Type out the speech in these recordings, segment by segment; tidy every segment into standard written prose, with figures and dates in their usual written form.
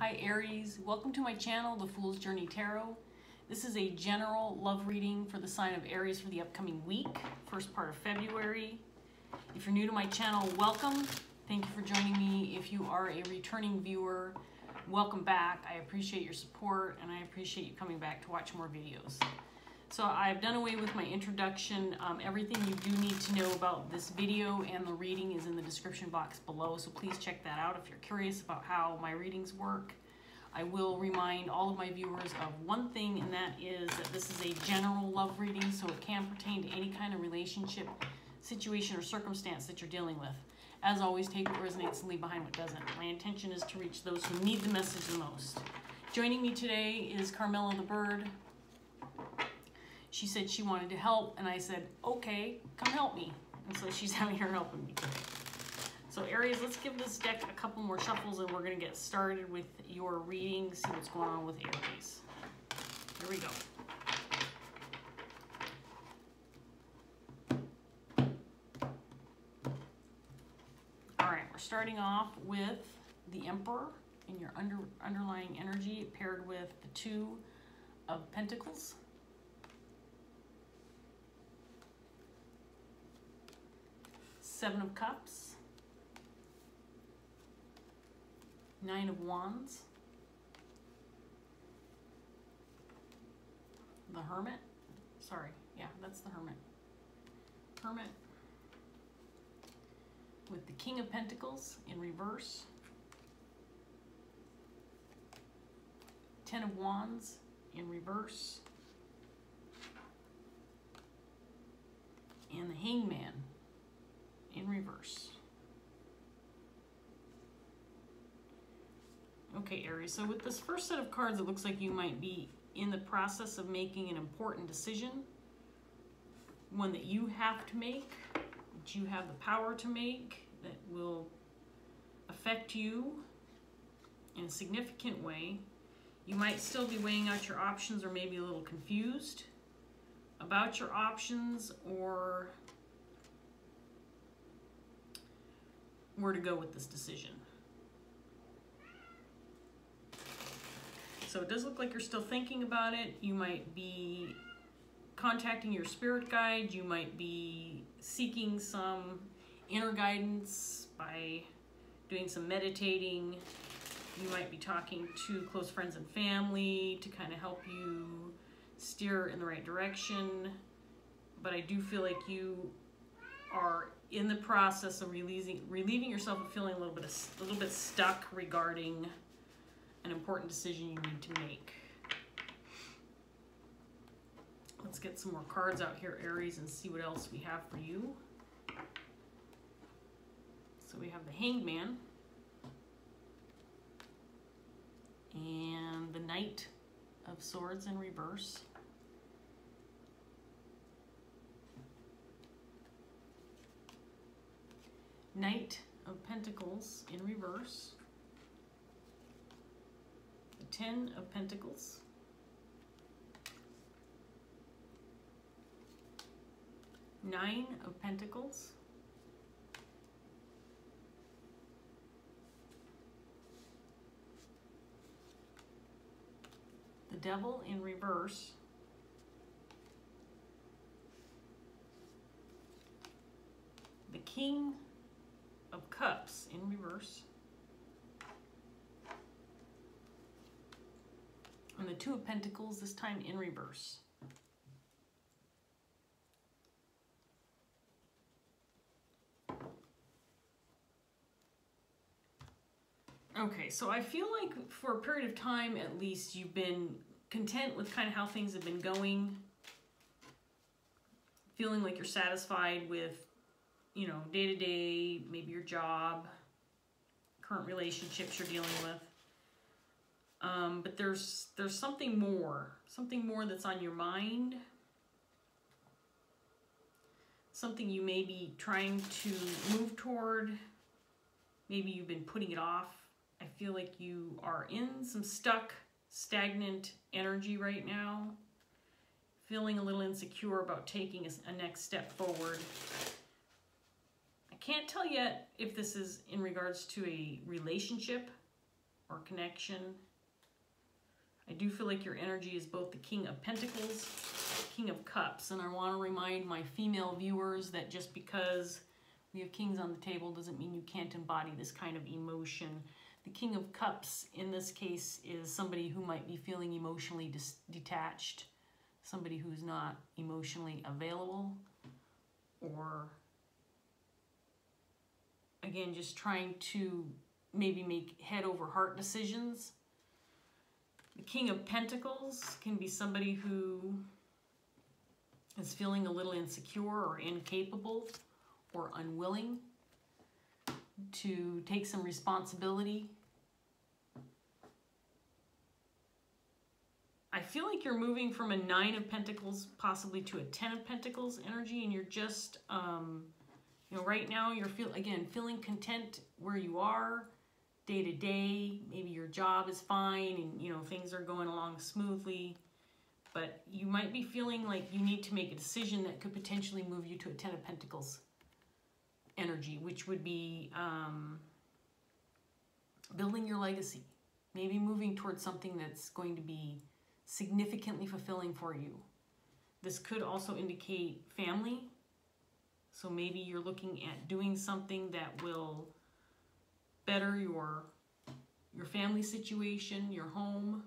Hi Aries, welcome to my channel, The Fool's Journey Tarot. This is a general love reading for the sign of Aries for the upcoming week, first part of February. If you're new to my channel, welcome. Thank you for joining me. If you are a returning viewer, welcome back. I appreciate your support and I appreciate you coming back to watch more videos. So I've done away with my introduction. Everything you do need to know about this video and the reading is in the description box below, so please check that out if you're curious about how my readings work. I will remind all of my viewers of one thing, and that is that this is a general love reading, so it can pertain to any kind of relationship, situation, or circumstance that you're dealing with. As always, take what resonates and leave behind what doesn't. My intention is to reach those who need the message the most. Joining me today is Carmela the Bird. She said she wanted to help, and I said, okay, come help me. And so she's out here helping me today. So Aries, let's give this deck a couple more shuffles, and we're going to get started with your reading, see what's going on with Aries. Here we go. All right, we're starting off with the Emperor in your underlying energy, paired with the Two of Pentacles. Seven of Cups, Nine of Wands, the Hermit, sorry, yeah, that's the Hermit, with the King of Pentacles in reverse, Ten of Wands in reverse, and the Hangman in reverse. Okay, Aries, so with this first set of cards, it looks like you might be in the process of making an important decision, one that you have to make, that you have the power to make, that will affect you in a significant way. You might still be weighing out your options, or maybe a little confused about your options, or where to go with this decision. So it does look like you're still thinking about it. You might be contacting your spirit guide. You might be seeking some inner guidance by doing some meditating. You might be talking to close friends and family to kind of help you steer in the right direction. But I do feel like you are in the process of relieving yourself of feeling a little bit stuck regarding an important decision you need to make. Let's get some more cards out here, Aries, and see what else we have for you. So we have the Hangman and the Knight of Swords in reverse. Knight of Pentacles in reverse, the Ten of Pentacles, Nine of Pentacles, the Devil in reverse, the King of Cups in reverse, and the Two of Pentacles, this time in reverse. Okay, so I feel like for a period of time at least you've been content with kind of how things have been going, feeling like you're satisfied with, you know, day-to-day, maybe your job, current relationships you're dealing with. But there's something more that's on your mind, something you may be trying to move toward. Maybe you've been putting it off. I feel like you are in some stuck, stagnant energy right now, feeling a little insecure about taking a next step forward. I can't tell yet if this is in regards to a relationship or connection. I do feel like your energy is both the King of Pentacles, King of Cups, and I want to remind my female viewers that just because we have kings on the table doesn't mean you can't embody this kind of emotion. The King of Cups in this case is somebody who might be feeling emotionally detached, somebody who's not emotionally available, or again, just trying to maybe make head over heart decisions. The King of Pentacles can be somebody who is feeling a little insecure or incapable or unwilling to take some responsibility. I feel like you're moving from a 9 of Pentacles possibly to a 10 of Pentacles energy, and you're just, you know, right now you're feeling content where you are day to day. Maybe your job is fine and, you know, things are going along smoothly, but you might be feeling like you need to make a decision that could potentially move you to a 10 of Pentacles energy, which would be building your legacy, maybe moving towards something that's going to be significantly fulfilling for you. This could also indicate family. So maybe you're looking at doing something that will better your family situation, your home.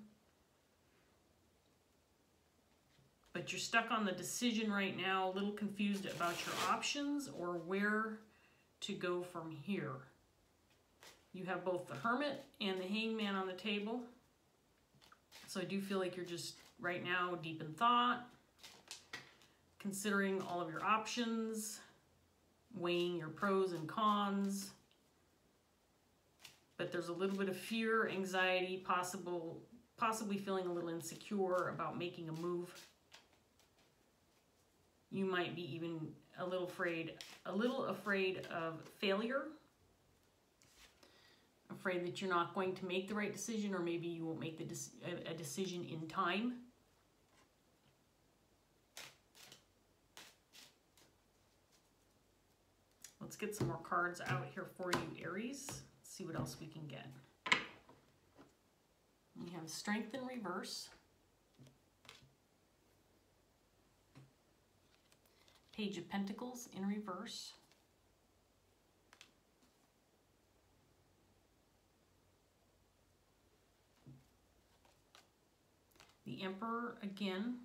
But you're stuck on the decision right now, a little confused about your options or where to go from here. You have both the Hermit and the Hangman on the table. So I do feel like you're just right now deep in thought, considering all of your options, weighing your pros and cons. But there's a little bit of fear, anxiety, possibly feeling a little insecure about making a move. You might be even a little afraid of failure, afraid that you're not going to make the right decision, or maybe you won't make a decision in time. Let's get some more cards out here for you, Aries. Let's see what else we can get. We have Strength in reverse, Page of Pentacles in reverse, the Emperor again.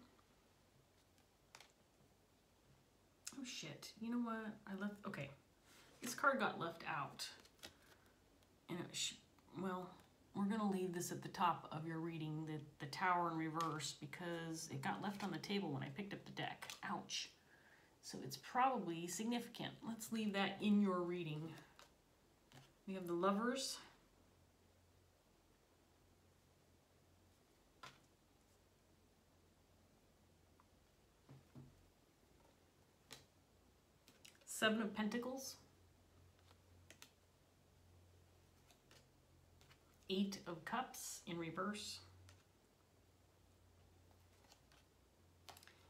Oh shit, you know what? Okay. This card got left out. And well, we're gonna leave this at the top of your reading, the Tower in reverse, because it got left on the table when I picked up the deck. Ouch. So it's probably significant. Let's leave that in your reading. We have the Lovers. Seven of Pentacles. Eight of Cups in reverse.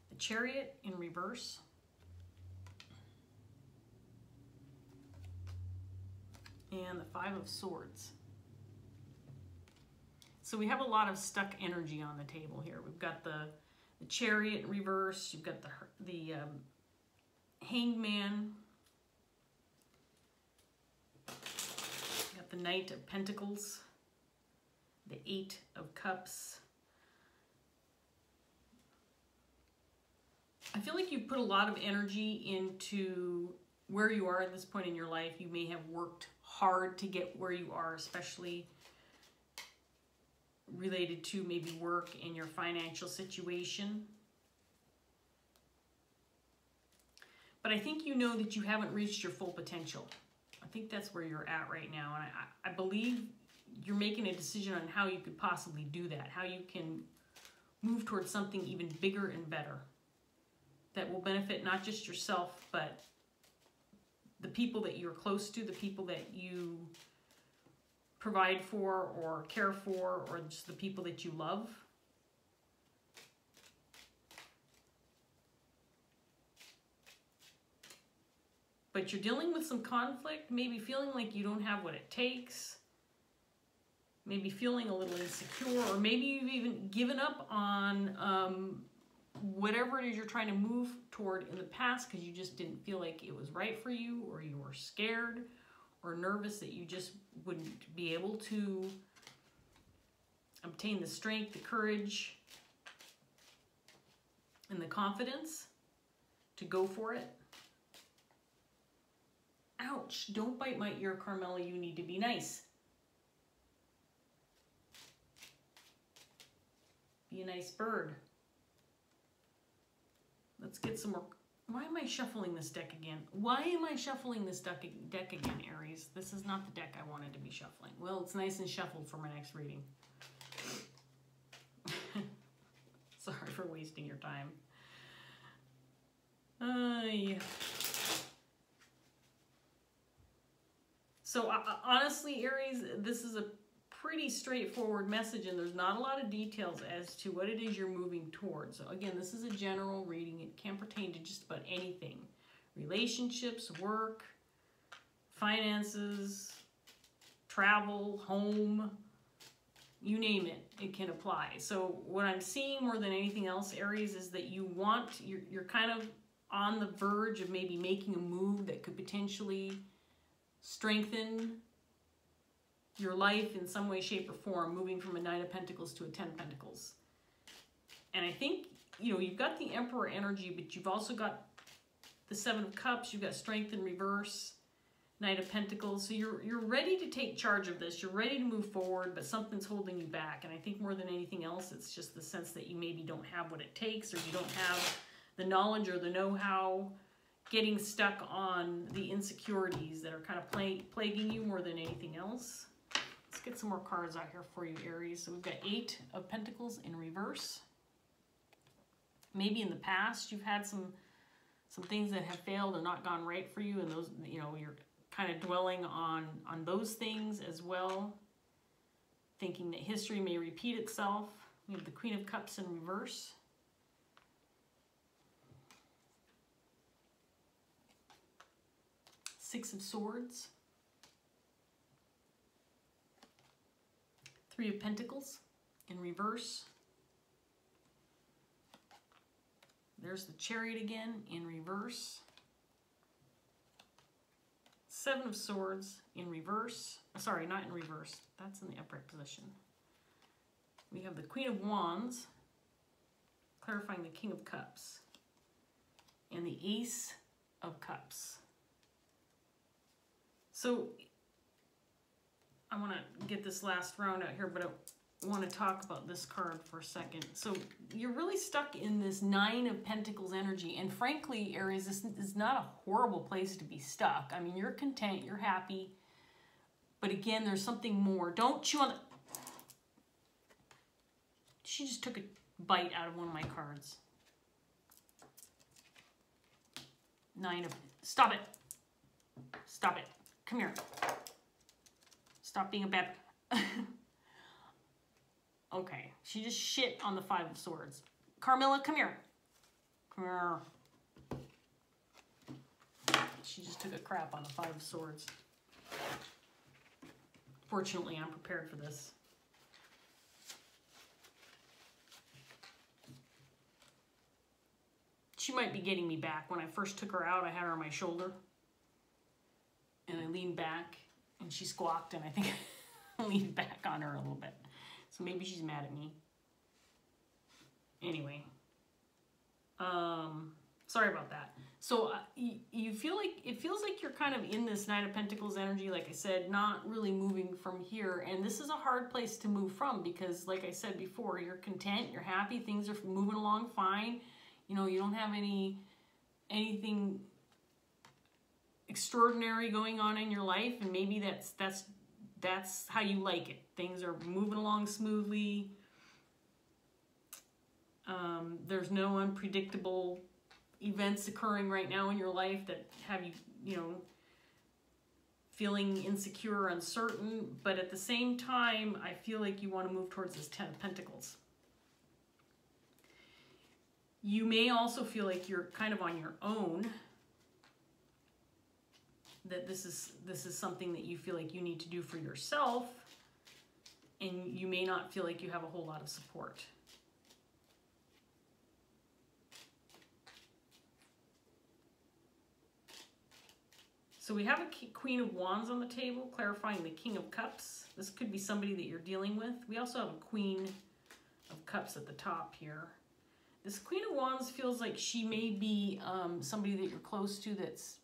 The Chariot in reverse. And the Five of Swords. So we have a lot of stuck energy on the table here. We've got the Chariot in reverse. You've got the Hangman. You've got the Knight of Pentacles. The Eight of Cups. I feel like you put a lot of energy into where you are at this point in your life. You may have worked hard to get where you are, especially related to maybe work and your financial situation. But I think you know that you haven't reached your full potential. I think that's where you're at right now. And I believe you're making a decision on how you could possibly do that, how you can move towards something even bigger and better that will benefit not just yourself, but the people that you're close to, the people that you provide for or care for, or just the people that you love. But you're dealing with some conflict, maybe feeling like you don't have what it takes. maybe feeling a little insecure, or maybe you've even given up on whatever it is you're trying to move toward in the past because you just didn't feel like it was right for you, or you were scared or nervous that you just wouldn't be able to obtain the strength, the courage, and the confidence to go for it. Ouch, don't bite my ear, Carmela, you need to be nice. Be a nice bird. Let's get some more. Why am I shuffling this deck again? Why am I shuffling this deck again, Aries? This is not the deck I wanted to be shuffling. Well, it's nice and shuffled for my next reading. Sorry for wasting your time. Yeah. So honestly, Aries, this is a pretty straightforward message, and there's not a lot of details as to what it is you're moving towards. So again, this is a general reading. It can pertain to just about anything. Relationships, work, finances, travel, home, you name it, it can apply. So what I'm seeing more than anything else, Aries, is that you're kind of on the verge of maybe making a move that could potentially strengthen your life in some way, shape, or form, moving from a Nine of Pentacles to a Ten of Pentacles. And I think, you know, you've got the Emperor energy, but you've also got the Seven of Cups, you've got Strength in reverse, Knight of Pentacles. So you're ready to take charge of this. You're ready to move forward, but something's holding you back. And I think more than anything else, it's just the sense that you maybe don't have what it takes, or you don't have the knowledge or the know-how, getting stuck on the insecurities that are kind of plaguing you more than anything else. Let's get some more cards out here for you, Aries. So we've got Eight of Pentacles in reverse. Maybe in the past you've had some things that have failed or not gone right for you, and those, you know, you're kind of dwelling on those things as well, thinking that history may repeat itself. We have the Queen of Cups in reverse. Six of Swords. Three of Pentacles in reverse. There's the Chariot again in reverse. Seven of Swords in reverse. Sorry, not in reverse. That's in the upright position. We have the Queen of Wands, clarifying the King of Cups, and the Ace of Cups. So I want to get this last round out here, but I want to talk about this card for a second. So you're really stuck in this Nine of Pentacles energy. And frankly, Aries, this is not a horrible place to be stuck. I mean, you're content, you're happy. But again, there's something more. Don't chew on the... She just took a bite out of one of my cards. Nine of... Stop it. Stop it. Come here. Stop being a bad... Okay, she just shit on the Five of Swords. Carmilla, come here. Come here. She just took a crap on the Five of Swords. Fortunately, I'm prepared for this. She might be getting me back. When I first took her out, I had her on my shoulder. And I leaned back, and she squawked, and I think I leaned back on her a little bit. So maybe she's mad at me. Anyway. Sorry about that. So you feel like, it feels like you're kind of in this Nine of Pentacles energy, like I said, not really moving from here. And this is a hard place to move from because, like I said before, you're content, you're happy, things are moving along fine. You know, you don't have anything extraordinary going on in your life, and maybe that's how you like it. Things are moving along smoothly. There's no unpredictable events occurring right now in your life that have you, you know, feeling insecure or uncertain. But at the same time, I feel like you want to move towards this Ten of Pentacles. You may also feel like you're kind of on your own. That this is something that you feel like you need to do for yourself. and you may not feel like you have a whole lot of support. So we have a Queen of Wands on the table, clarifying the King of Cups. This could be somebody that you're dealing with. We also have a Queen of Cups at the top here. This Queen of Wands feels like she may be somebody that you're close to that's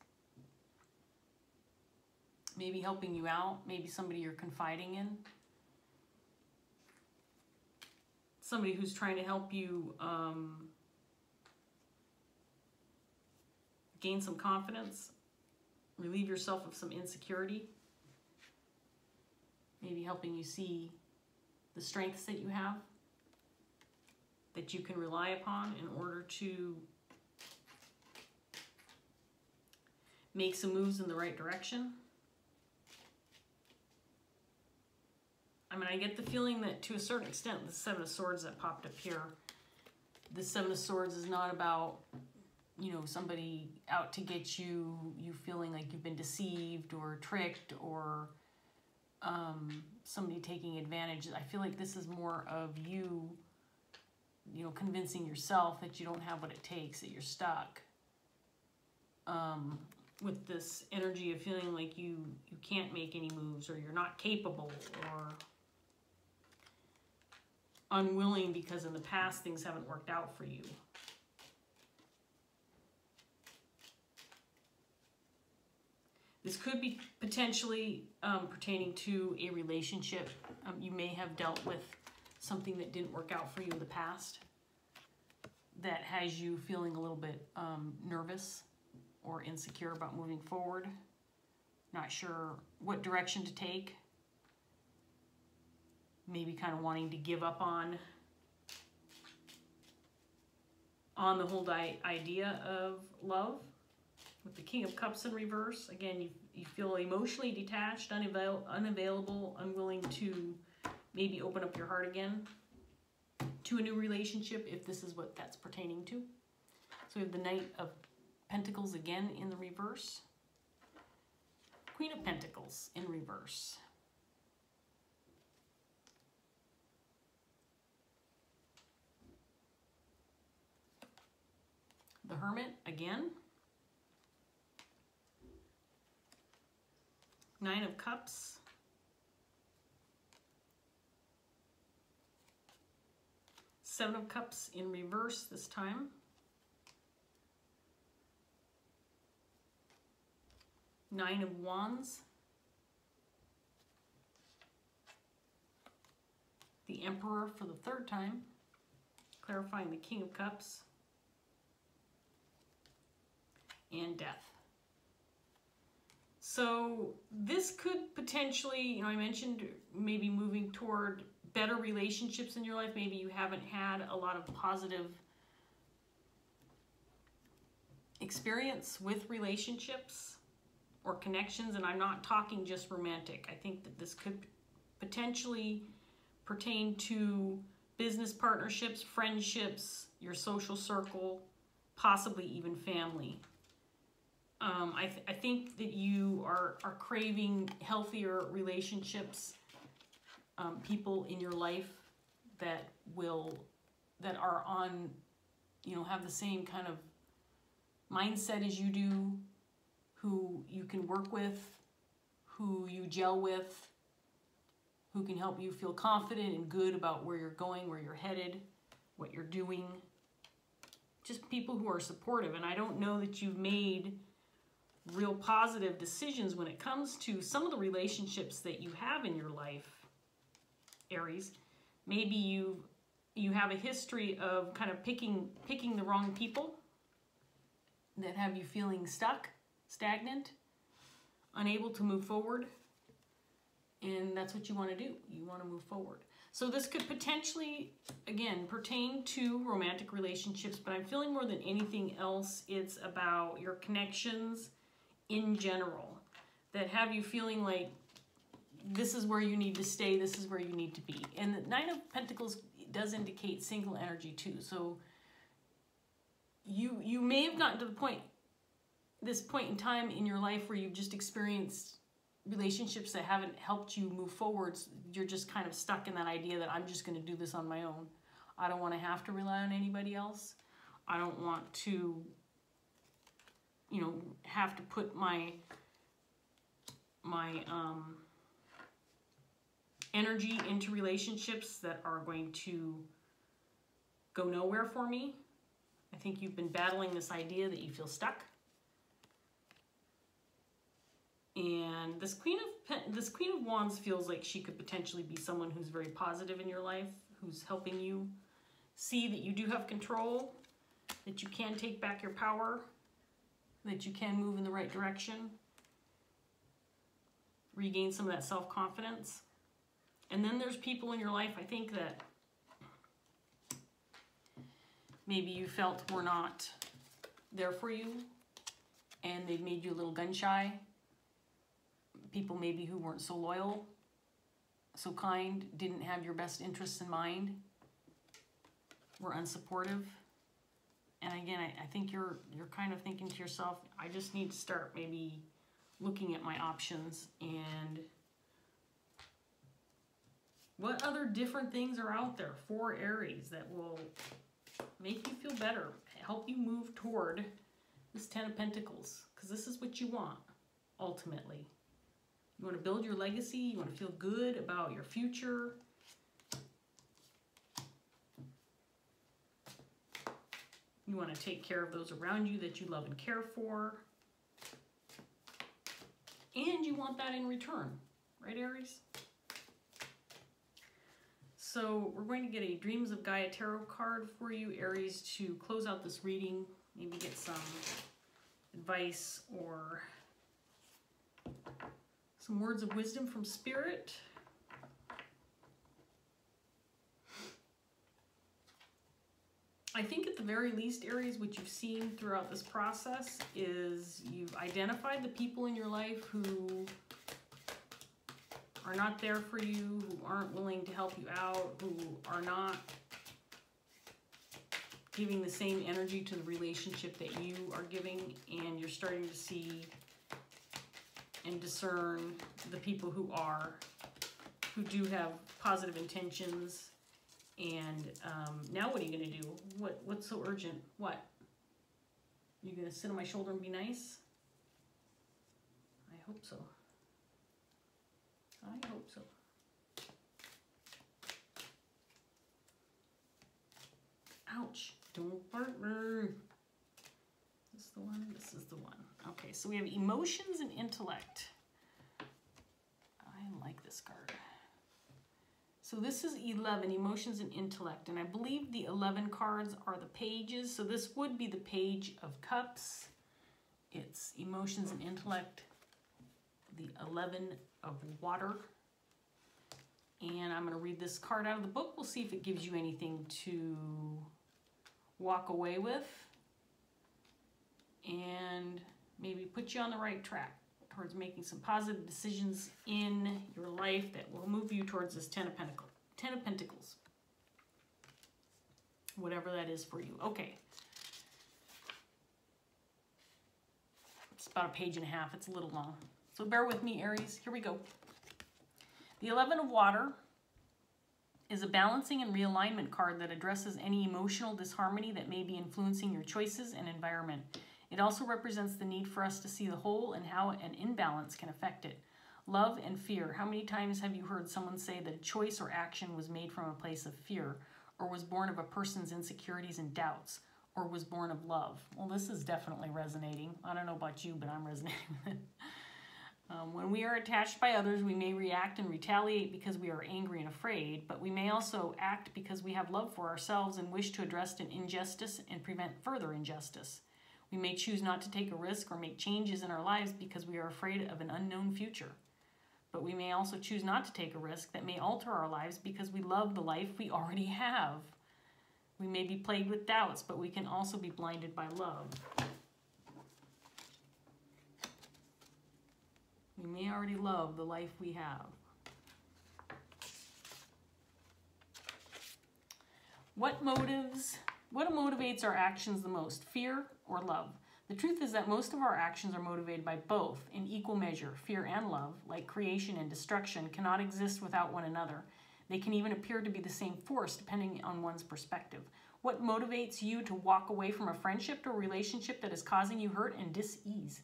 maybe helping you out, maybe somebody you're confiding in. Somebody who's trying to help you gain some confidence, relieve yourself of some insecurity, maybe helping you see the strengths that you have, that you can rely upon in order to make some moves in the right direction. I mean, I get the feeling that to a certain extent, the Seven of Swords that popped up here, the Seven of Swords is not about, you know, somebody out to get you, you feeling like you've been deceived or tricked, or somebody taking advantage. I feel like this is more of you, you know, convincing yourself that you don't have what it takes, that you're stuck. With this energy of feeling like you can't make any moves, or you're not capable, or unwilling because in the past things haven't worked out for you. This could be potentially pertaining to a relationship. You may have dealt with something that didn't work out for you in the past that has you feeling a little bit nervous or insecure about moving forward. Not sure what direction to take. Maybe kind of wanting to give up on the whole idea of love. With the King of Cups in reverse, again, you feel emotionally detached, unavailable, unwilling to maybe open up your heart again to a new relationship, if this is what that's pertaining to. So we have the Knight of Pentacles again in the reverse. Queen of Pentacles in reverse. The Hermit again. Nine of Cups. Seven of Cups in reverse this time. Nine of Wands. The Emperor for the third time, clarifying the King of Cups. And Death. So this could potentially, you know, I mentioned maybe moving toward better relationships in your life. Maybe you haven't had a lot of positive experience with relationships or connections, and I'm not talking just romantic. I think that this could potentially pertain to business partnerships, friendships, your social circle, possibly even family. I think that you are craving healthier relationships, people in your life that are on, you know, have the same kind of mindset as you do, who you can work with, who you gel with, who can help you feel confident and good about where you're going, where you're headed, what you're doing. Just people who are supportive. And I don't know that you've made real positive decisions when it comes to some of the relationships that you have in your life, Aries. Maybe you have a history of kind of picking the wrong people that have you feeling stuck, stagnant, unable to move forward. And that's what you want to do. You want to move forward. So this could potentially, again, pertain to romantic relationships, but I'm feeling more than anything else, it's about your connections in general that have you feeling like this is where you need to stay, this is where you need to be. And the Nine of Pentacles does indicate single energy too. So you may have gotten to this point in time in your life where you've just experienced relationships that haven't helped you move forwards. You're just kind of stuck in that idea that I'm just going to do this on my own. I don't want to have to rely on anybody else. I don't want to, you know, have to put my energy into relationships that are going to go nowhere for me. I think you've been battling this idea that you feel stuck. And this Queen of Wands feels like she could potentially be someone who's very positive in your life, who's helping you see that you do have control, that you can take back your power, that you can move in the right direction, regain some of that self-confidence. And then there's people in your life, I think, that maybe you felt were not there for you, and they've made you a little gun-shy. People maybe who weren't so loyal, so kind, didn't have your best interests in mind, were unsupportive. And again, I think you're kind of thinking to yourself, I just need to start maybe looking at my options and what other different things are out there for Aries that will make you feel better, help you move toward this Ten of Pentacles, because this is what you want, ultimately. You want to build your legacy, you want to feel good about your future. You want to take care of those around you that you love and care for. And you want that in return, right, Aries? So we're going to get a Dreams of Gaia tarot card for you, Aries, to close out this reading. Maybe get some advice or some words of wisdom from Spirit. I think at the very least, Aries, what you've seen throughout this process is you've identified the people in your life who are not there for you, who aren't willing to help you out, who are not giving the same energy to the relationship that you are giving, and you're starting to see and discern the people who do have positive intentions. And now what are you going to do? What's so urgent? What? You going to sit on my shoulder and be nice? I hope so. I hope so. Ouch. Don't partner. This is the one. This is the one. Okay, so we have emotions and intellect. I like this card. So this is 11, emotions and intellect. And I believe the 11 cards are the pages. So this would be the Page of Cups. It's emotions and intellect. The 11 of water. And I'm going to read this card out of the book. We'll see if it gives you anything to walk away with. And maybe put you on the right track towards making some positive decisions in your life that will move you towards this Ten of Pentacles. Whatever that is for you. Okay. It's about a page and a half. It's a little long. So bear with me, Aries. Here we go. The 11 of water is a balancing and realignment card that addresses any emotional disharmony that may be influencing your choices and environment. It also represents the need for us to see the whole and how an imbalance can affect it. Love and fear. How many times have you heard someone say that a choice or action was made from a place of fear, or was born of a person's insecurities and doubts, or was born of love? Well, this is definitely resonating. I don't know about you, but I'm resonating with it. When we are attached by others, we may react and retaliate because we are angry and afraid, but we may also act because we have love for ourselves and wish to address an injustice and prevent further injustice. We may choose not to take a risk or make changes in our lives because we are afraid of an unknown future. But we may also choose not to take a risk that may alter our lives because we love the life we already have. We may be plagued with doubts, but we can also be blinded by love. We may already love the life we have. What motivates our actions the most? Fear or love? The truth is that most of our actions are motivated by both in equal measure. Fear and love, like creation and destruction, cannot exist without one another. They can even appear to be the same force depending on one's perspective. What motivates you to walk away from a friendship or relationship that is causing you hurt and dis-ease?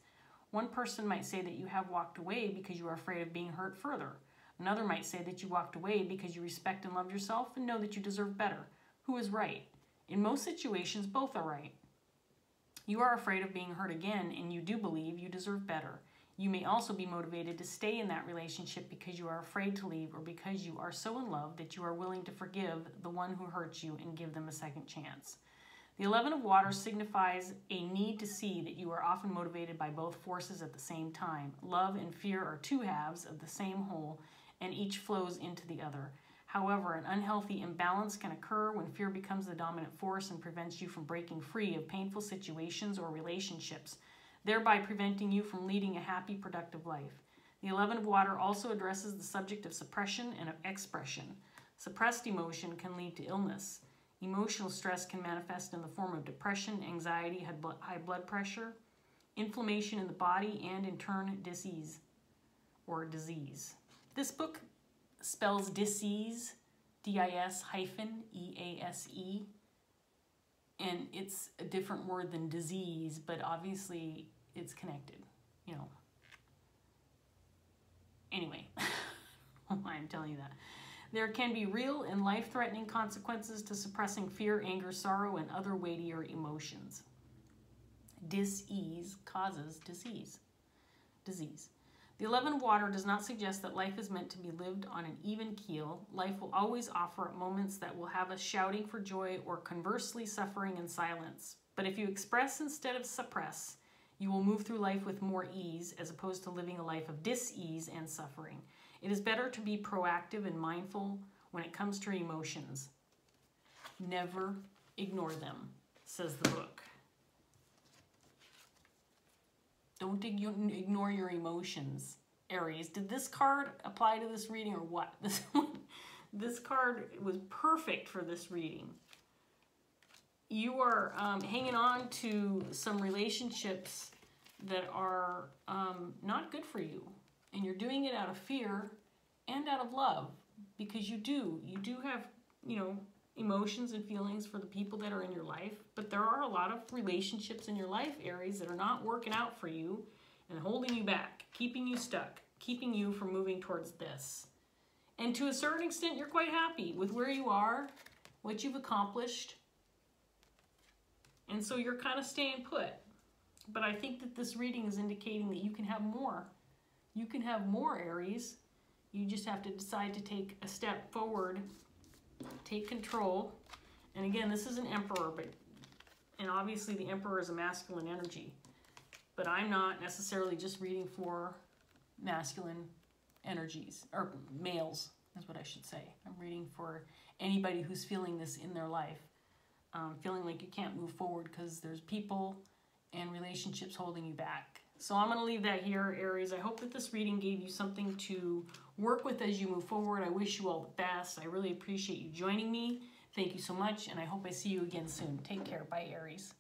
One person might say that you have walked away because you are afraid of being hurt further. Another might say that you walked away because you respect and love yourself and know that you deserve better. Who is right? In most situations, both are right. You are afraid of being hurt again, and you do believe you deserve better. You may also be motivated to stay in that relationship because you are afraid to leave or because you are so in love that you are willing to forgive the one who hurt you and give them a second chance. The 11 of Water signifies a need to see that you are often motivated by both forces at the same time. Love and fear are two halves of the same whole, and each flows into the other. However, an unhealthy imbalance can occur when fear becomes the dominant force and prevents you from breaking free of painful situations or relationships, thereby preventing you from leading a happy, productive life. The 11 of Water also addresses the subject of suppression and of expression. Suppressed emotion can lead to illness. Emotional stress can manifest in the form of depression, anxiety, high blood pressure, inflammation in the body, and in turn, disease or disease. This book spells disease, D-I-S-E-A-S-E, and it's a different word than disease, but obviously it's connected, you know. Anyway, why I'm telling you that. There can be real and life-threatening consequences to suppressing fear, anger, sorrow, and other weightier emotions. Dis-ease causes disease. The 11 of Water does not suggest that life is meant to be lived on an even keel. Life will always offer moments that will have us shouting for joy or conversely suffering in silence. But if you express instead of suppress, you will move through life with more ease as opposed to living a life of dis-ease and suffering. It is better to be proactive and mindful when it comes to emotions. Never ignore them, says the book. Don't ignore your emotions, Aries. Did this card apply to this reading or what? This card was perfect for this reading. You are hanging on to some relationships that are not good for you. And you're doing it out of fear and out of love because you do have, you know, emotions and feelings for the people that are in your life, but there are a lot of relationships in your life, Aries, that are not working out for you and holding you back, keeping you stuck, keeping you from moving towards this. And to a certain extent, you're quite happy with where you are, what you've accomplished, and so you're kind of staying put. But I think that this reading is indicating that you can have more. You can have more, Aries. You just have to decide to take a step forward, take control. And again, this is an Emperor, and obviously the Emperor is a masculine energy. But I'm not necessarily just reading for masculine energies, or males is what I should say. I'm reading for anybody who's feeling this in their life, feeling like you can't move forward because there's people and relationships holding you back. So I'm going to leave that here, Aries. I hope that this reading gave you something to work with as you move forward. I wish you all the best. I really appreciate you joining me. Thank you so much, and I hope I see you again soon. Take care. Bye, Aries.